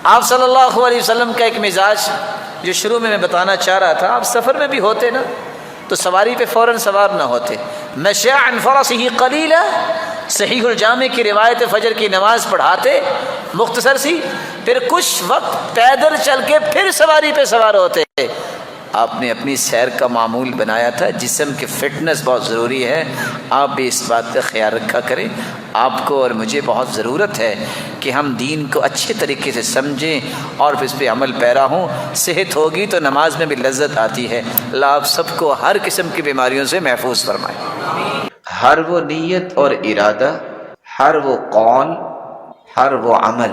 آپ صلی اللہ علیہ وسلم کا ایک مزاج جو شروع میں بتانا چاہ رہا تھا، آپ سفر میں بھی ہوتے نا تو سواری پہ فوراً سوار نہ ہوتے، مشى عن فرسه قلیلا، صحیح الجامع کی روایت فجر کی نماز پڑھاتے مختصر سی، پھر کچھ وقت پیدل چل کے پھر سواری پہ سوار ہوتے۔ آپ نے اپنی سیر کا معمول بنایا تھا، جسم کی فٹنس بہت ضروری ہے، آپ بھی اس بات کا خیال رکھا کریں۔ آپ کو اور مجھے بہت ضرورت ہے کہ ہم دین کو اچھے طریقے سے سمجھیں اور پھر اس پہ عمل پیرا ہوں۔ صحت ہوگی تو نماز میں بھی لذت آتی ہے۔ اللہ آپ سب کو ہر قسم کی بیماریوں سے محفوظ فرمائے۔ ہر وہ نیت اور ارادہ، ہر وہ قول، ہر وہ عمل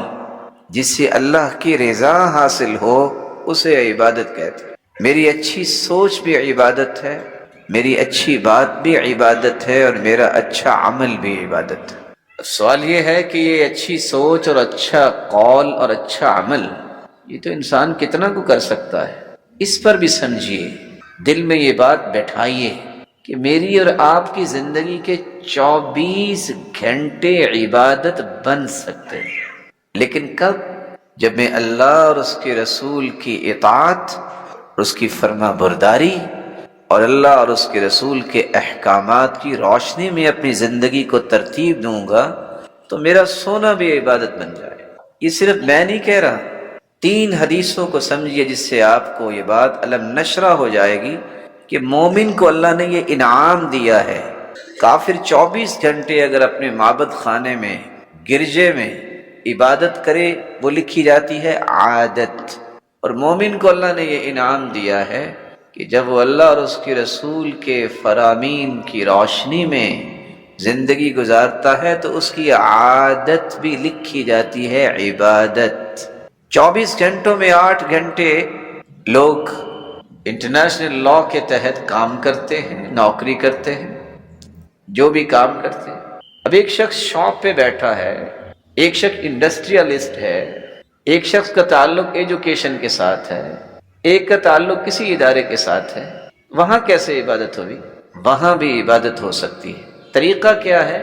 جس سے اللہ کی رضا حاصل ہو، اسے عبادت کہتے ہیں۔ میری اچھی سوچ بھی عبادت ہے، میری اچھی بات بھی عبادت ہے، اور میرا اچھا عمل بھی عبادت ہے۔ سوال یہ ہے کہ یہ اچھی سوچ اور اچھا قول اور اچھا عمل، یہ تو انسان کتنا کو کر سکتا ہے؟ اس پر بھی سمجھیے، دل میں یہ بات بیٹھائیے کہ میری اور آپ کی زندگی کے 24 گھنٹے عبادت بن سکتے ہیں، لیکن کب؟ جب میں اللہ اور اس کے رسول کی اطاعت اور اس کی فرما برداری اور اللہ اور اس کے رسول کے احکامات کی روشنی میں اپنی زندگی کو ترتیب دوں گا تو میرا سونا بھی عبادت بن جائے۔ یہ صرف میں نہیں کہہ رہا، 3 حدیثوں کو سمجھیے جس سے آپ کو یہ بات علم نشرہ ہو جائے گی کہ مومن کو اللہ نے یہ انعام دیا ہے۔ کافر 24 گھنٹے اگر اپنے معبد خانے میں، گرجے میں عبادت کرے، وہ لکھی جاتی ہے عادت، اور مومن کو اللہ نے یہ انعام دیا ہے کہ جب وہ اللہ اور اس کے رسول کے فرامین کی روشنی میں زندگی گزارتا ہے تو اس کی عادت بھی لکھی جاتی ہے عبادت۔ 24 گھنٹوں میں 8 گھنٹے لوگ انٹرنیشنل لا کے تحت کام کرتے ہیں، نوکری کرتے ہیں، جو بھی کام کرتے ہیں۔ اب ایک شخص شاپ پہ بیٹھا ہے، ایک شخص انڈسٹریلسٹ ہے، ایک شخص کا تعلق ایجوکیشن کے ساتھ ہے، ایک کا تعلق کسی ادارے کے ساتھ ہے، وہاں کیسے عبادت ہوگی؟ وہاں بھی عبادت ہو سکتی ہے۔ طریقہ کیا ہے؟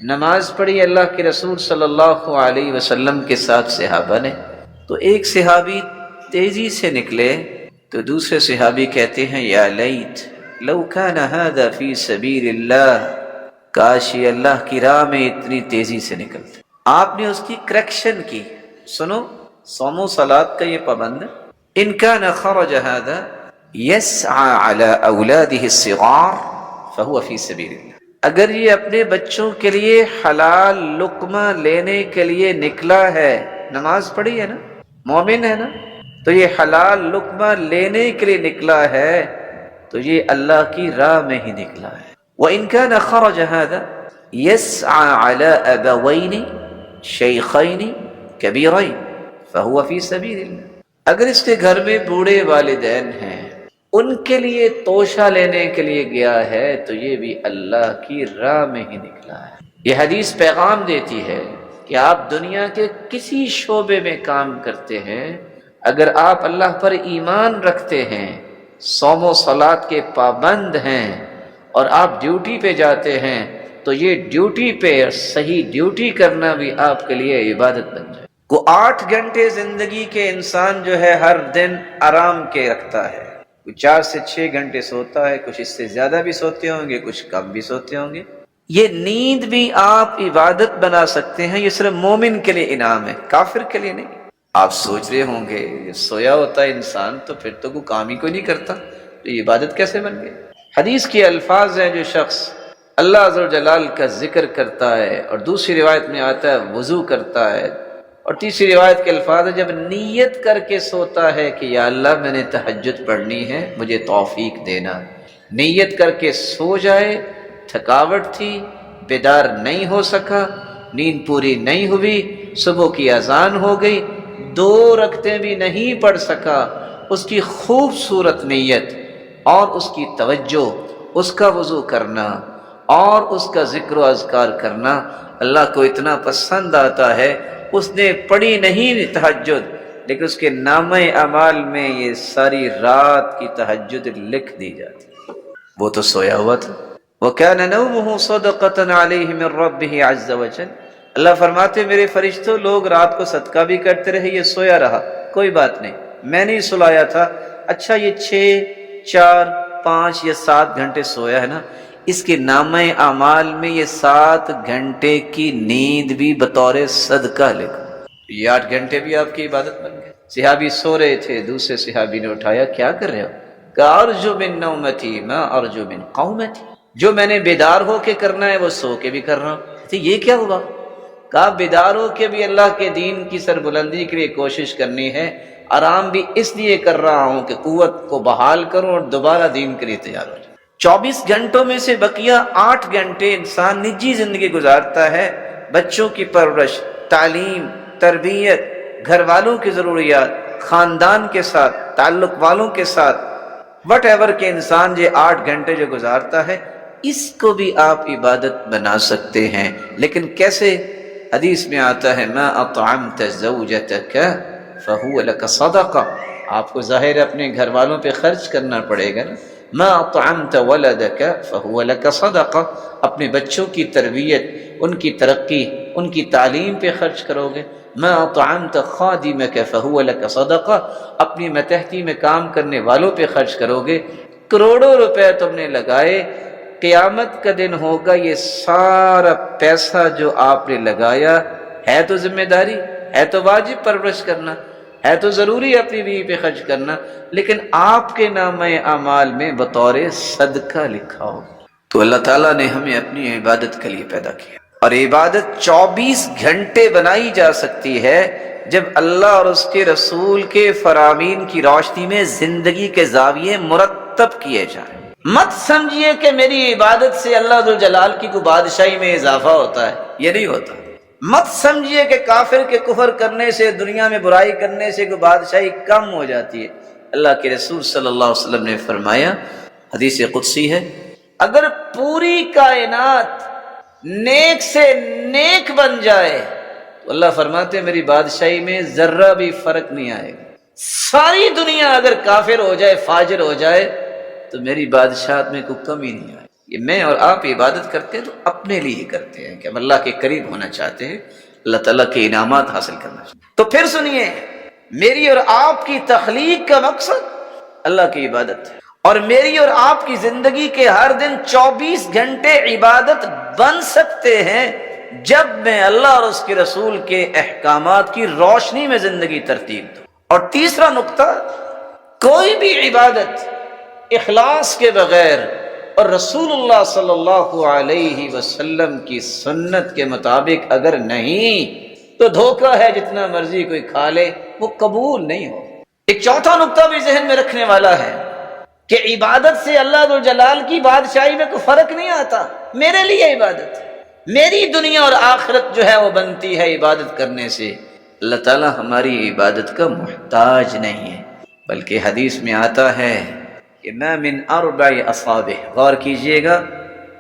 نماز پڑھی اللہ کے رسول صلی اللہ علیہ وسلم کے ساتھ صحابہ نے، تو ایک صحابی تیزی سے نکلے تو دوسرے صحابی کہتے ہیں یا لیت لو کان ھذا فی سبیل اللہ، کاش یہ اللہ کی راہ میں اتنی تیزی سے نکلتے۔ آپ نے اس کی کریکشن کی، سنو، صوم و صلات کا یہ پابند ہے، ان کان خرج ھذا یسعى علی اولادہ الصغار فہو فی سبیل اللہ، اگر یہ اپنے بچوں کے لیے حلال لقمہ لینے کے لیے نکلا ہے، نماز پڑھی ہے نا، مومن ہے نا، تو یہ حلال لقمہ لینے کے لیے نکلا ہے تو یہ اللہ کی راہ میں ہی نکلا ہے۔ وَإِن كَانَ خَرَجَ هَذَا يَسْعَى عَلَىٰ أَبَوَيْنِ شَيْخَيْنِ كَبِيرَيْنِ فَهُوَ فِي سَبِيلِ اللَّهِ، اگر اس کے گھر میں بوڑھے والدین ہیں، ان کے لیے توشہ لینے کے لیے گیا ہے تو یہ بھی اللہ کی راہ میں ہی نکلا ہے۔ یہ حدیث پیغام دیتی ہے کہ آپ دنیا کے کسی شعبے میں کام کرتے ہیں، اگر آپ اللہ پر ایمان رکھتے ہیں، صوم و صلات کے پابند ہیں، اور آپ ڈیوٹی پہ جاتے ہیں تو یہ ڈیوٹی پہ صحیح ڈیوٹی کرنا بھی آپ کے لیے عبادت بن جائے۔ وہ 8 گھنٹے زندگی کے انسان جو ہے ہر دن آرام کے رکھتا ہے، کچھ 4 سے 6 گھنٹے سوتا ہے، کچھ اس سے زیادہ بھی سوتے ہوں گے، کچھ کم بھی سوتے ہوں گے۔ یہ نیند بھی آپ عبادت بنا سکتے ہیں، یہ صرف مومن کے لیے انعام ہے، کافر کے لیے نہیں۔ آپ سوچ رہے ہوں گے سویا ہوتا ہے انسان تو پھر تو کوئی کام ہی کوئی نہیں کرتا، تو یہ عبادت کیسے بن گئی؟ حدیث کے الفاظ ہیں، جو شخص اللہ عز و جلال کا ذکر کرتا ہے، اور دوسری روایت میں آتا ہے وضو کرتا ہے، اور تیسری روایت کے الفاظ ہے جب نیت کر کے سوتا ہے کہ یا اللہ میں نے تہجد پڑھنی ہے، مجھے توفیق دینا، نیت کر کے سو جائے، تھکاوٹ تھی، بیدار نہیں ہو سکا، نیند پوری نہیں ہوئی، صبح کی اذان ہو گئی، 2 رکعتیں بھی نہیں پڑھ سکا، اس کی خوبصورت نیت اور اس کی توجہ، اس کا وضو کرنا اور اس کا ذکر و اذکار کرنا اللہ کو اتنا پسند آتا ہے، اس نے پڑھی نہیں تہجد لیکن اس کے نامہ اعمال میں یہ ساری رات کی تہجد لکھ دی جاتی، وہ تو سویا ہوا تھا۔ وَكَانَ نَوْمُهُ صَدَقَةً عَلَيْهِ مِنْ رَبِّهِ عَزَّ وَجَلَّ، اللہ فرماتے میرے فرشتوں لوگ رات کو صدقہ بھی کرتے رہے، یہ سویا رہا، کوئی بات نہیں، میں نہیں سلایا تھا، اچھا یہ 6، 4، 5 یا 7 گھنٹے سویا ہے نا، اس کے نامہ اعمال میں یہ 7 گھنٹے کی نیند بھی بطور صدقہ لکھو، یہ 8 گھنٹے بھی آپ کی عبادت بن گئے۔ صحابی سو رہے تھے، دوسرے صحابی نے اٹھایا، کیا کر رہے ہو؟ کہا ارجو من نومتی ما ارجو من قومتی، جو میں نے بیدار ہو کے کرنا ہے وہ سو کے بھی کر رہا ہوں۔ تو یہ کیا ہوا؟ کہا بیدار ہو کے بھی اللہ کے دین کی سربلندی کے لیے کوشش کرنی ہے، آرام بھی اس لیے کر رہا ہوں کہ قوت کو بحال کروں اور دوبارہ دین کے لیے تیار ہو جاؤں۔ 24 گھنٹوں میں سے بقیہ 8 گھنٹے انسان نجی زندگی گزارتا ہے، بچوں کی پرورش، تعلیم، تربیت، گھر والوں کی ضروریات، خاندان کے ساتھ، تعلق والوں کے ساتھ، وٹ ایور کہ انسان یہ 8 گھنٹے جو گزارتا ہے، اس کو بھی آپ عبادت بنا سکتے ہیں۔ لیکن کیسے؟ حدیث میں آتا ہے ما اطعمت زوجتک فہو لک صدقہ، آپ کو ظاہر اپنے گھر والوں پہ خرچ کرنا پڑے گا نا۔ ما اطعمت ولدک فہو لک صدقہ، اپنے بچوں کی تربیت، ان کی ترقی، ان کی تعلیم پہ خرچ کرو گے۔ ما اطعمت خادمک فہو لک صدقہ، اپنی متحدی میں کام کرنے والوں پہ خرچ کرو گے۔ کروڑوں روپے تم نے لگائے، قیامت کا دن ہوگا یہ سارا پیسہ جو آپ نے لگایا ہے تو ذمہ داری ہے، تو واجب پرورش کرنا ہے، تو ضروری اپنی بیوی پہ خرچ کرنا، لیکن آپ کے نامہ اعمال میں بطور صدقہ لکھا ہو۔ تو اللہ تعالیٰ نے ہمیں اپنی عبادت کے لیے پیدا کیا، اور عبادت 24 گھنٹے بنائی جا سکتی ہے جب اللہ اور اس کے رسول کے فرامین کی روشنی میں زندگی کے زاویے مرتب کیے جائیں۔ مت سمجھیے کہ میری عبادت سے اللہ ذوالجلال کی کو بادشاہی میں اضافہ ہوتا ہے، یہ نہیں ہوتا۔ مت سمجھیے کہ کافر کے کفر کرنے سے، دنیا میں برائی کرنے سے کوئی بادشاہی کم ہو جاتی ہے۔ اللہ کے رسول صلی اللہ علیہ وسلم نے فرمایا، حدیث قدسی ہے، اگر پوری کائنات نیک سے نیک بن جائے تو اللہ فرماتے میری بادشاہی میں ذرہ بھی فرق نہیں آئے گا۔ ساری دنیا اگر کافر ہو جائے، فاجر ہو جائے، تو میری بادشاہت میں کوئی کمی نہیں آئے۔ یہ میں اور آپ عبادت کرتے ہیں تو اپنے لیے کرتے ہیں کہ ہم اللہ کے قریب ہونا چاہتے ہیں، اللہ تعالیٰ کے انعامات حاصل کرنا چاہتے ہیں۔ تو پھر سنیے، میری اور آپ کی تخلیق کا مقصد اللہ کی عبادت ہے، اور میری اور آپ کی زندگی کے ہر دن 24 گھنٹے عبادت بن سکتے ہیں جب میں اللہ اور اس کے رسول کے احکامات کی روشنی میں زندگی ترتیب دوں۔ اور تیسرا نقطہ، کوئی بھی عبادت اخلاص کے بغیر اور رسول اللہ صلی اللہ علیہ وسلم کی سنت کے مطابق اگر نہیں تو دھوکہ ہے، جتنا مرضی کوئی کھا لے وہ قبول نہیں ہو۔ ایک چوتھا نقطہ بھی ذہن میں رکھنے والا ہے کہ عبادت سے اللہ ذوالجلال کی بادشاہی میں کوئی فرق نہیں آتا۔ میرے لیے عبادت، میری دنیا اور آخرت جو ہے وہ بنتی ہے عبادت کرنے سے۔ اللہ تعالیٰ ہماری عبادت کا محتاج نہیں ہے، بلکہ حدیث میں آتا ہے کہ ما من 4 اصابع، غور کیجئے گا،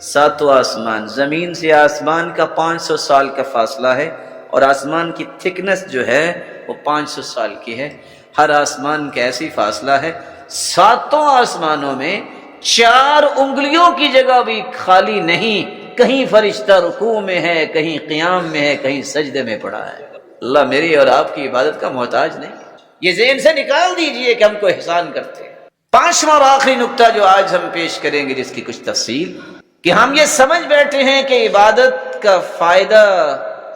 7 آسمان، زمین سے آسمان کا 500 سال کا فاصلہ ہے، اور آسمان کی تھکنس جو ہے وہ 500 سال کی ہے۔ ہر آسمان کا ایسی فاصلہ ہے، 7 آسمانوں میں 4 انگلیوں کی جگہ بھی خالی نہیں، کہیں فرشتہ رکوع میں ہے، کہیں قیام میں ہے، کہیں سجدے میں پڑا ہے۔ اللہ میری اور آپ کی عبادت کا محتاج نہیں، یہ ذہن سے نکال دیجئے کہ ہم کو احسان کرتے ہیں۔ 5واں اور آخری نقطہ جو آج ہم پیش کریں گے، جس کی کچھ تفصیل، کہ ہم یہ سمجھ بیٹھے ہیں کہ عبادت کا فائدہ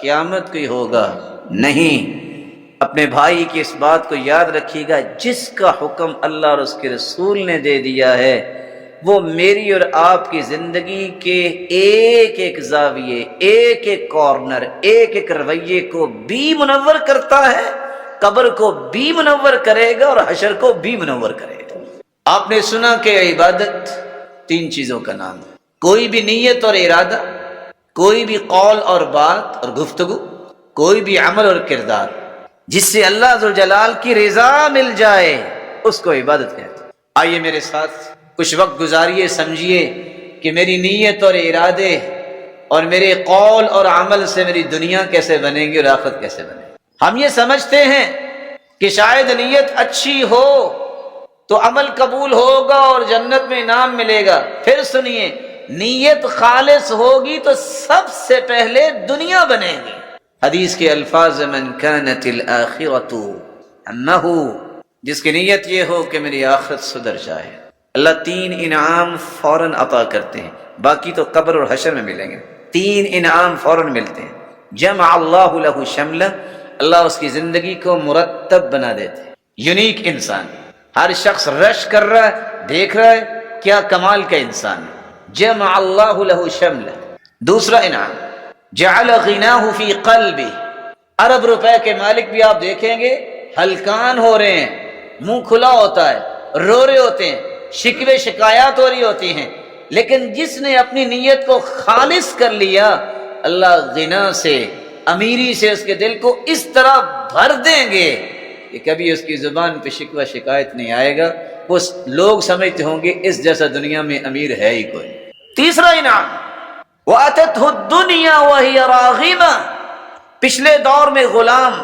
قیامت کو ہی ہوگا، نہیں۔ اپنے بھائی کی اس بات کو یاد رکھیے گا، جس کا حکم اللہ اور اس کے رسول نے دے دیا ہے وہ میری اور آپ کی زندگی کے ایک ایک زاویے، ایک ایک کارنر، ایک ایک رویے کو بھی منور کرتا ہے، قبر کو بھی منور کرے گا اور حشر کو بھی منور کرے گا۔ آپ نے سنا کہ عبادت 3 چیزوں کا نام ہے، کوئی بھی نیت اور ارادہ، کوئی بھی قول اور بات اور گفتگو، کوئی بھی عمل اور کردار جس سے اللہ ذوالجلال کی رضا مل جائے، اس کو عبادت کہتے ہیں۔ آئیے میرے ساتھ کچھ وقت گزاریے، سمجھیے کہ میری نیت اور ارادے اور میرے قول اور عمل سے میری دنیا کیسے بنے گی اور آخرت کیسے بنے گی۔ ہم یہ سمجھتے ہیں کہ شاید نیت اچھی ہو تو عمل قبول ہوگا اور جنت میں انعام ملے گا۔ پھر سنیے، نیت خالص ہوگی تو سب سے پہلے دنیا بنے گی، حدیث کے الفاظ من كانت الآخرۃ ہمہ، جس کی نیت یہ ہو کہ میری آخرت سدھر جائے، اللہ 3 انعام فوراً عطا کرتے ہیں، باقی تو قبر اور حشر میں ملیں گے۔ 3 انعام فوراً ملتے ہیں۔ جمع اللہ لہ شملہ، اللہ اس کی زندگی کو مرتب بنا دیتے ہیں۔ یونیک انسان، ہر شخص رش کر رہا ہے، دیکھ رہا ہے کیا کمال کا انسان ہے۔ جمع اللہ لہ شملہ۔ دوسرا انعام جعل غناہ فی قلبہ، ارب روپے کے مالک بھی آپ دیکھیں گے ہلکان ہو رہے ہیں، منہ کھلا ہوتا ہے، رو رہے ہوتے ہیں، شکوے شکایات ہو رہی ہوتی ہیں، لیکن جس نے اپنی نیت کو خالص کر لیا، اللہ غنا سے، امیری سے اس کے دل کو اس طرح بھر دیں گے کہ کبھی اس کی زبان پہ شکوہ شکایت نہیں آئے گا۔ وہ لوگ سمجھتے ہوں گے اس جیسا دنیا میں امیر ہے ہی کوئی۔ تیسرا انعام وَأَتَتْهُ الدُّنْيَا وَهِيَ رَاغِمَةٌ، پچھلے دور میں غلام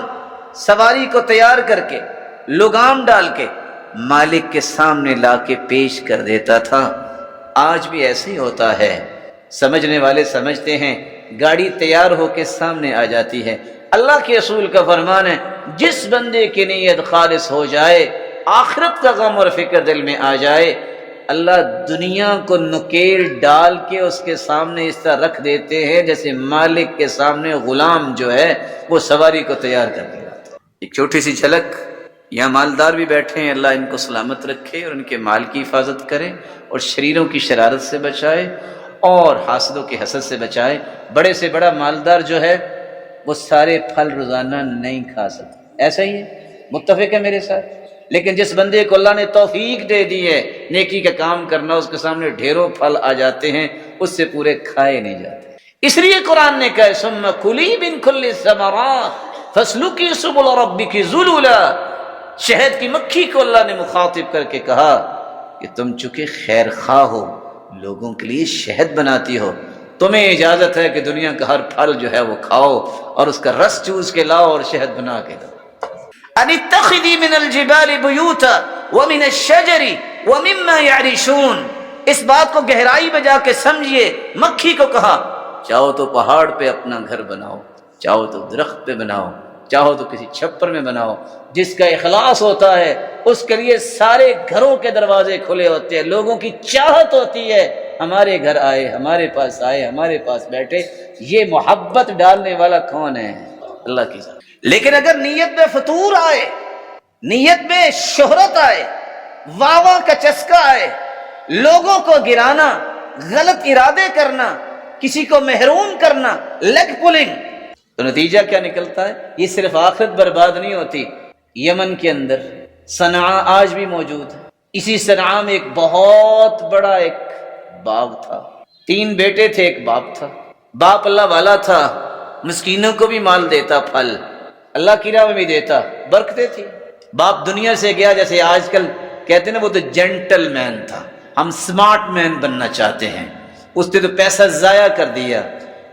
سواری کو تیار کر کے، لگام ڈال کے مالک کے سامنے لا کے پیش کر دیتا تھا۔ آج بھی ایسے ہی ہوتا ہے، سمجھنے والے سمجھتے ہیں گاڑی تیار ہو کے سامنے آ جاتی ہے۔ اللہ کے رسول کا فرمان ہے جس بندے کی نیت خالص ہو جائے، آخرت کا غم اور فکر دل میں آ جائے، اللہ دنیا کو نکیل ڈال کے اس کے سامنے اس طرح رکھ دیتے ہیں جیسے مالک کے سامنے غلام جو ہے وہ سواری کو تیار کر دیا۔ ایک چھوٹی سی جھلک، یہاں مالدار بھی بیٹھے ہیں، اللہ ان کو سلامت رکھے اور ان کے مال کی حفاظت کرے اور شریروں کی شرارت سے بچائے اور حاسدوں کے حسد سے بچائے۔ بڑے سے بڑا مالدار جو ہے وہ سارے پھل روزانہ نہیں کھا سکتا، ایسا ہی ہے، متفق ہے میرے ساتھ۔ لیکن جس بندے کو اللہ نے توفیق دے دی ہے نیکی کا کام کرنا، اس کے سامنے ڈھیروں پھل آ جاتے ہیں، اس سے پورے کھائے نہیں جاتے۔ اس لیے قرآن نے کہا ثم کلی من کل الثمرات فاسلکی سبل ربک ذللا، شہد کی مکھی کو اللہ نے مخاطب کر کے کہا کہ تم چونکہ خیر خواہ ہو، لوگوں کے لیے شہد بناتی ہو، تمہیں اجازت ہے کہ دنیا کا ہر پھل جو ہے وہ کھاؤ اور اس کا رس چوس کے لاؤ اور شہد بنا کے دو۔ ان اتخذی من الجبال بیوتا ومن الشجر ومما یعرشون، اس بات کو گہرائی میں جا کے سمجھیے۔ مکھی کو کہا چاہو تو پہاڑ پہ اپنا گھر بناؤ، چاہو تو درخت پہ بناؤ، چاہو تو کسی چھپر میں بناؤ، جس کا اخلاص ہوتا ہے اس کے لیے سارے گھروں کے دروازے کھلے ہوتے ہیں۔ لوگوں کی چاہت ہوتی ہے ہمارے گھر آئے، ہمارے پاس آئے، ہمارے پاس بیٹھے۔ یہ محبت ڈالنے والا کون ہے؟ اللہ کی ذات۔ لیکن اگر نیت میں فتور آئے، نیت میں شہرت آئے، واہ واہ کا چسکا آئے، لوگوں کو گرانا، غلط ارادے کرنا، کسی کو محروم کرنا، لیگ پولنگ، تو نتیجہ کیا نکلتا ہے؟ یہ صرف آخرت برباد نہیں ہوتی۔ یمن کے اندر صنعاء آج بھی موجود ہے، اسی صنعاء میں ایک بہت بڑا ایک باغ تھا، 3 بیٹے تھے، ایک باپ تھا۔ باپ اللہ والا تھا، مسکینوں کو بھی مال دیتا، پھل اللہ کی راہ میں بھی دیتا، برکتیں تھی۔ باپ دنیا سے گیا، جیسے آج کل کہتے ہیں نا وہ تو جینٹل مین تھا، ہم سمارٹ مین بننا چاہتے ہیں، اس نے تو پیسہ ضائع کر دیا۔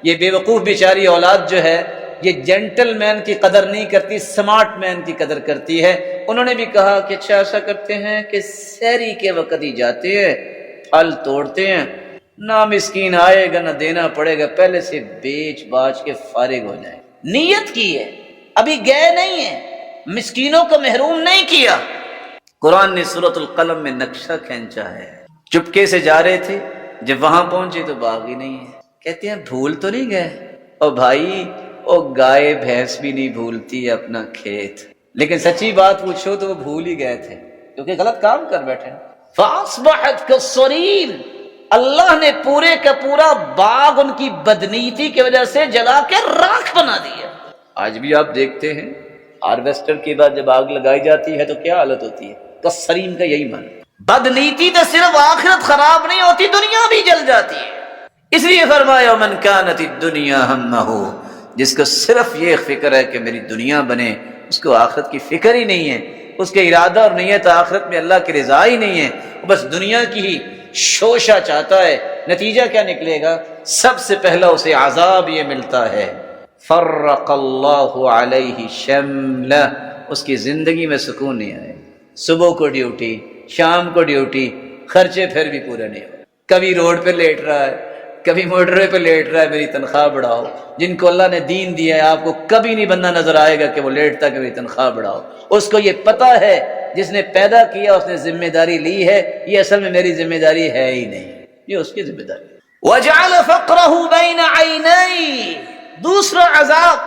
یہ بے وقوف بیچاری اولاد جو ہے یہ جینٹل مین کی قدر نہیں کرتی، سمارٹ مین کی قدر کرتی ہے۔ انہوں نے بھی کہا کہ اچھا ایسا کرتے ہیں کہ سحری کے وقت ہی جاتے ہیں، پھل توڑتے ہیں، نہ مسکین آئے گا نہ دینا پڑے گا، پہلے سے بیچ باچ کے فارغ ہو جائیں۔ نیت کی ہے، ابھی گئے نہیں ہیں، مسکینوں کو محروم نہیں کیا۔ قرآن نے سورۃ القلم میں نقشہ کھینچا ہے، چپکے سے جا رہے تھے، جب وہاں پہنچے تو باغ ہی نہیں ہے۔ کہتے ہیں بھول تو نہیں گئے؟ او بھائی، او گائے بھینس بھی نہیں بھولتی اپنا کھیت، لیکن سچی بات پوچھو تو وہ بھول ہی گئے تھے کیونکہ غلط کام کر بیٹھے۔ فَأَصْبَحَتْ كَالصَّرِيمِ، اللہ نے پورے کا پورا باغ ان کی بدنیتی کی وجہ سے جلا کے راکھ بنا دیا۔ آج بھی آپ دیکھتے ہیں ہارویسٹر کے بعد جب آگ لگائی جاتی ہے تو کیا حالت ہوتی ہے؟ کالصریم کا یہی معنی۔ بدنیتی تو صرف آخرت خراب نہیں ہوتی، دنیا بھی جل جاتی ہے۔ اس لیے فرمایا من کانت الدنیا ہمہ، جس کو صرف یہ فکر ہے کہ میری دنیا بنے، اس کو آخرت کی فکر ہی نہیں ہے، اس کے ارادہ اور نیت آخرت میں اللہ کی رضا ہی نہیں ہے، وہ بس دنیا کی ہی شوشہ چاہتا ہے۔ نتیجہ کیا نکلے گا؟ سب سے پہلا اسے عذاب یہ ملتا ہے، فرق اللہ علیہ شملہ، اس کی زندگی میں سکون نہیں آئے۔ صبح کو ڈیوٹی، شام کو ڈیوٹی، خرچے پھر بھی پورے نہیں ہوئے، کبھی روڈ پہ لیٹ رہا ہے، کبھی موٹر وے پہ لیٹ رہا ہے میری تنخواہ بڑھاؤ، جن کو اللہ نے دین دیا ہے آپ کو کبھی نہیں بندہ نظر آئے گا کہ وہ لیٹتا کہ میری تنخواہ بڑھاؤ، اس کو یہ پتہ ہے جس نے پیدا کیا اس نے ذمہ داری لی ہے، یہ اصل میں میری ذمہ داری ہے ہی نہیں، یہ اس کی ذمہ داری۔ وَجَعَلَ فَقْرَهُ بَيْنَ عَيْنَيْهِ، دوسرا عذاب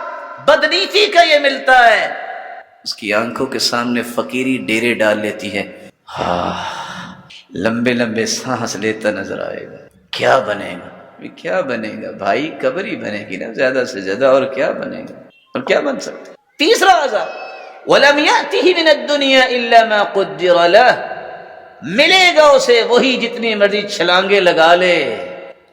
بدنیتی کا یہ ملتا ہے، اس کی آنکھوں کے سامنے فقیری ڈیرے ڈال لیتی ہے، لمبے لمبے سانس لیتا نظر آئے گا، کیا بنے گا؟ کیا بنے گا بھائی؟ قبر ہی بنے گی نا زیادہ سے زیادہ، اور کیا بنے گا؟ اور کیا بن سکتا؟ تیسرا عذاب وَلَمْ يَأْتِهِ مِنَ الدُّنْيَا إِلَّا مَا قُدِّرَ لَهُ، ملے گا اسے وہی جتنی مرضی چھلانگے لگا لے،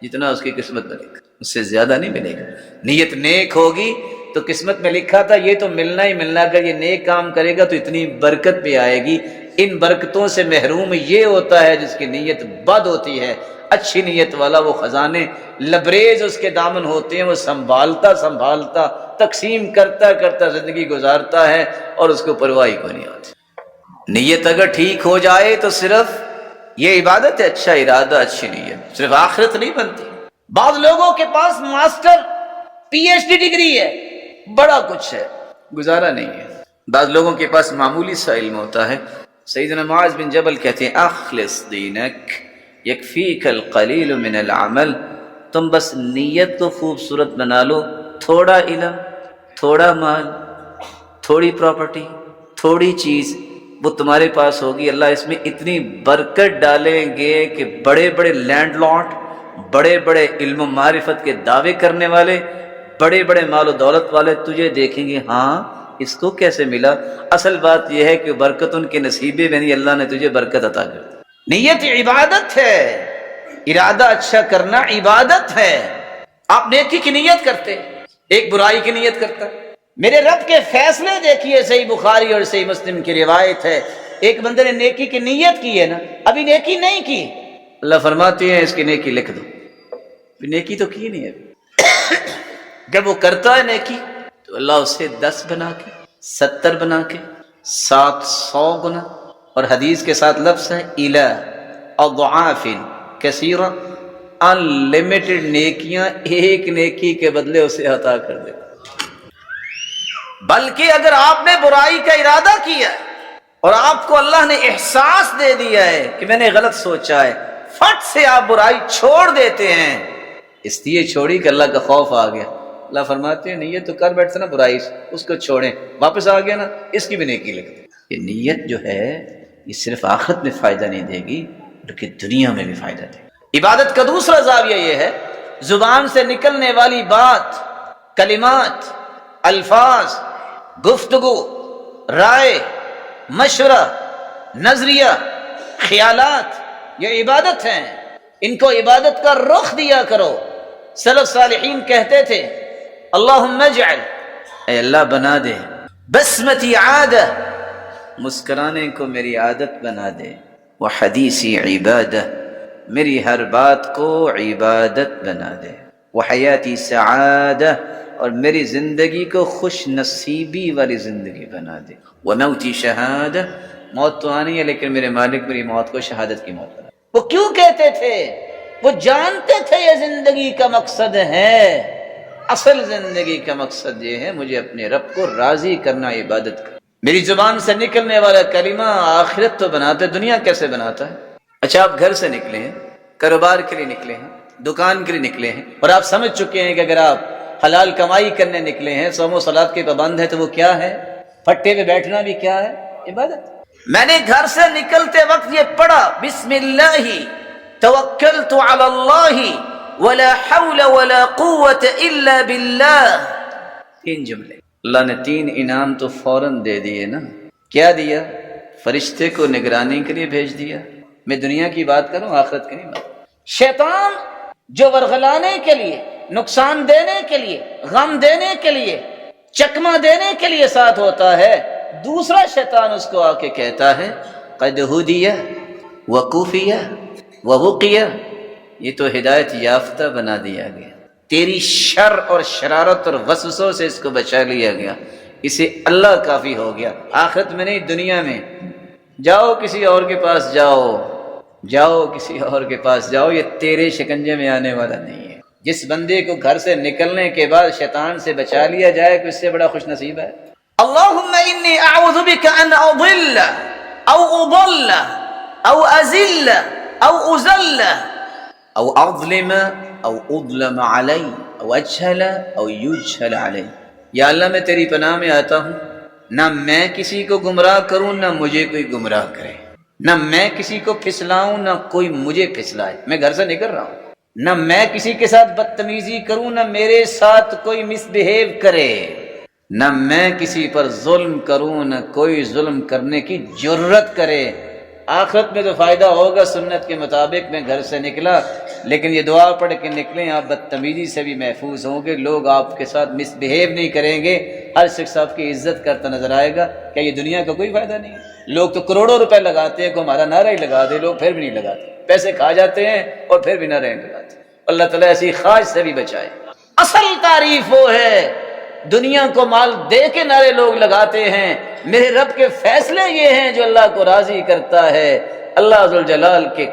جتنا اس کی قسمت میں لکھا، اس سے زیادہ نہیں ملے گا۔ نیت نیک ہوگی تو قسمت میں لکھا تھا یہ تو ملنا ہی ملنا، اگر یہ نیک کام کرے گا تو اتنی برکت بھی آئے گی۔ ان برکتوں سے محروم یہ ہوتا ہے جس کی نیت بد ہوتی ہے۔ اچھی نیت والا وہ خزانے لبریز اس کے دامن ہوتے ہیں، وہ سنبھالتا سنبھالتا تقسیم کرتا کرتا زندگی گزارتا ہے اور اس کو پرواہ کو نہیں ہوتی۔ نیت اگر ٹھیک ہو جائے تو صرف یہ عبادت ہے، اچھا ارادہ اچھی نیت، صرف آخرت نہیں بنتی۔ بعض لوگوں کے پاس master P H D degree ہے، بڑا کچھ ہے، گزارا نہیں ہے۔ بعض لوگوں کے پاس معمولی سا علم ہوتا ہے۔ سیدنا معاذ بن جبل کہتے ہیں اخلص دینک یکفیک القلیل من العمل، تم بس نیت کو خوبصورت بنا لو، تھوڑا علم، تھوڑا مال، تھوڑی پراپرٹی، تھوڑی چیز وہ تمہارے پاس ہوگی، اللہ اس میں اتنی برکت ڈالیں گے کہ بڑے بڑے لینڈ لارڈ، بڑے بڑے علم و معرفت کے دعوے کرنے والے، بڑے بڑے مال و دولت والے تجھے دیکھیں گے، ہاں اس کو کیسے ملا؟ اصل بات یہ ہے کہ برکت ان کے نصیبے میں نہیں، اللہ نے تجھے برکت عطا کر دی۔ نیت عبادت ہے، ارادہ اچھا کرنا عبادت ہے۔ آپ نیکی کی نیت کرتے، ایک برائی کی نیت کرتا، میرے رب کے فیصلے دیکھیے، صحیح بخاری اور صحیح مسلم کی روایت ہے، ایک بندے نے نیکی کی نیت کی ہے نا، ابھی نیکی نہیں کی، اللہ فرماتے ہیں اس کی نیکی لکھ دو، نیکی تو کی نہیں ہے۔ جب وہ کرتا ہے نیکی تو اللہ اسے 10 بنا کے، 70 بنا کے، 700 گنا، اور حدیث کے ساتھ لفظ ہے اِلَى اضعاف کثیرہ، انلمیٹڈ نیکیاں ایک نیکی کے بدلے اسے عطا کر دے۔ بلکہ اگر آپ نے برائی کا ارادہ کیا اور آپ کو اللہ نے احساس دے دیا ہے کہ میں نے غلط سوچا ہے، فٹ سے آپ برائی چھوڑ دیتے ہیں، اس لیے چھوڑی کہ اللہ کا خوف آ گیا۔ اللہ فرماتے ہیں نیت تو کر بیٹھتا نا برائی سے، اس کو چھوڑیں، واپس آ گیا نا، اس کی بھی نیکی لکھ دیں۔ یہ نیت جو ہے یہ صرف آخرت میں فائدہ نہیں دے گی بلکہ دنیا میں بھی فائدہ دے گی۔ عبادت کا دوسرا زاویہ یہ ہے زبان سے نکلنے والی بات، کلمات، الفاظ، گفتگو، رائے، مشورہ، نظریہ، خیالات، یہ عبادت ہیں، ان کو عبادت کا رخ دیا کرو۔ سلف صالحین کہتے تھے اللہم اجعل، اے اللہ بنا دے، بسمتی عادہ، مسکرانے کو میری عادت بنا دے، وحدیثی عبادہ، میری ہر بات کو عبادت بنا دے، وحیاتی سعادہ، اور میری زندگی کو خوش نصیبی والی زندگی بنا دے، وموتی شہادہ، موت تو آنی ہے لیکن میرے مالک میری موت کو شہادت کی موت بنا دے۔ وہ کیوں کہتے تھے؟ وہ جانتے تھے یہ زندگی کا مقصد ہے، اصل زندگی کا مقصد یہ ہے مجھے اپنے رب کو راضی کرنا، عبادت کرنا۔ میری زبان سے نکلنے والا کلمہ آخرت تو بناتا ہے، دنیا کیسے بناتا ہے؟ اچھا آپ گھر سے نکلے ہیں، کاروبار کے لیے نکلے ہیں، دکان کے لیے نکلے ہیں، اور آپ سمجھ چکے ہیں کہ اگر آپ حلال کمائی کرنے نکلے ہیں، صوم و صلات کے پابند ہیں، تو وہ کیا ہے؟ پھٹے پہ بیٹھنا بھی کیا ہے؟ عبادت۔ میں نے گھر سے نکلتے وقت یہ پڑھا بسم اللہ توکلت علی اللہ ولا حول ولا قوت الا باللہ، 3 جملے۔ اللہ نے 3 انعام تو فوراً دے دیے نا۔ کیا دیا؟ فرشتے کو نگرانی کے لیے بھیج دیا۔ میں دنیا کی بات کروں، آخرت کی نہیں بات۔ شیطان جو ورغلانے کے لیے، نقصان دینے کے لیے، غم دینے کے لیے، چکمہ دینے کے لیے ساتھ ہوتا ہے، دوسرا شیطان اس کو آ کے کہتا ہے قد ہدیہ وکوفیہ ووقیہ، یہ تو ہدایت یافتہ بنا دیا گیا، تیری شر اور شرارت اور وسوسوں سے اس کو بچا لیا گیا، اسے اللہ کافی ہو گیا، آخرت میں نہیں دنیا میں۔ جاؤ کسی اور کے پاس جاؤ، جاؤ کسی اور کے پاس جاؤ، یہ تیرے شکنجے میں آنے والا نہیں ہے۔ جس بندے کو گھر سے نکلنے کے بعد شیطان سے بچا لیا جائے کہ اس سے بڑا خوش نصیب ہے. اللہم انی اعوذ بک ان اضل او اضل او ازل او ازل او اظلم او اظلم علی او اجہل او یجہل علی. یا اللہ میں تیری پناہ میں آتا ہوں، نہ میں کسی کو گمراہ کروں نہ مجھے کوئی گمراہ کرے، نہ میں کسی کو پھسلاؤں نہ کوئی مجھے پھسلائے. میں گھر سے نکل رہا ہوں، نہ میں کسی کے ساتھ بدتمیزی کروں نہ میرے ساتھ کوئی مس بہیو کرے، نہ میں کسی پر ظلم کروں نہ کوئی ظلم کرنے کی جرت کرے. آخرت میں تو فائدہ ہوگا، سنت کے مطابق میں گھر سے نکلا، لیکن یہ دعا پڑھ کے نکلیں آپ بدتمیزی سے بھی محفوظ ہوں گے، لوگ آپ کے ساتھ مس بہیو نہیں کریں گے، ہر شخص آپ کی عزت کرتا نظر آئے گا. کیا یہ دنیا کا کوئی فائدہ نہیں ہے؟ لوگ تو کروڑوں روپے لگاتے ہیں کہ ہمارا نعرہ ہی لگا دے، لوگ پھر بھی نہیں لگاتے، پیسے کھا جاتے ہیں اور پھر بھی نعرہ نہیں لگاتے. اللہ تعالیٰ ایسی خواہش سے بھی بچائے. اصل تعریف وہ ہے، دنیا کو مال دے کے نعرے لوگ لگاتے ہیں، میرے رب کے فیصلے یہ ہیں جو اللہ کو راضی کرتا ہے. اللہ ذوالجلال کے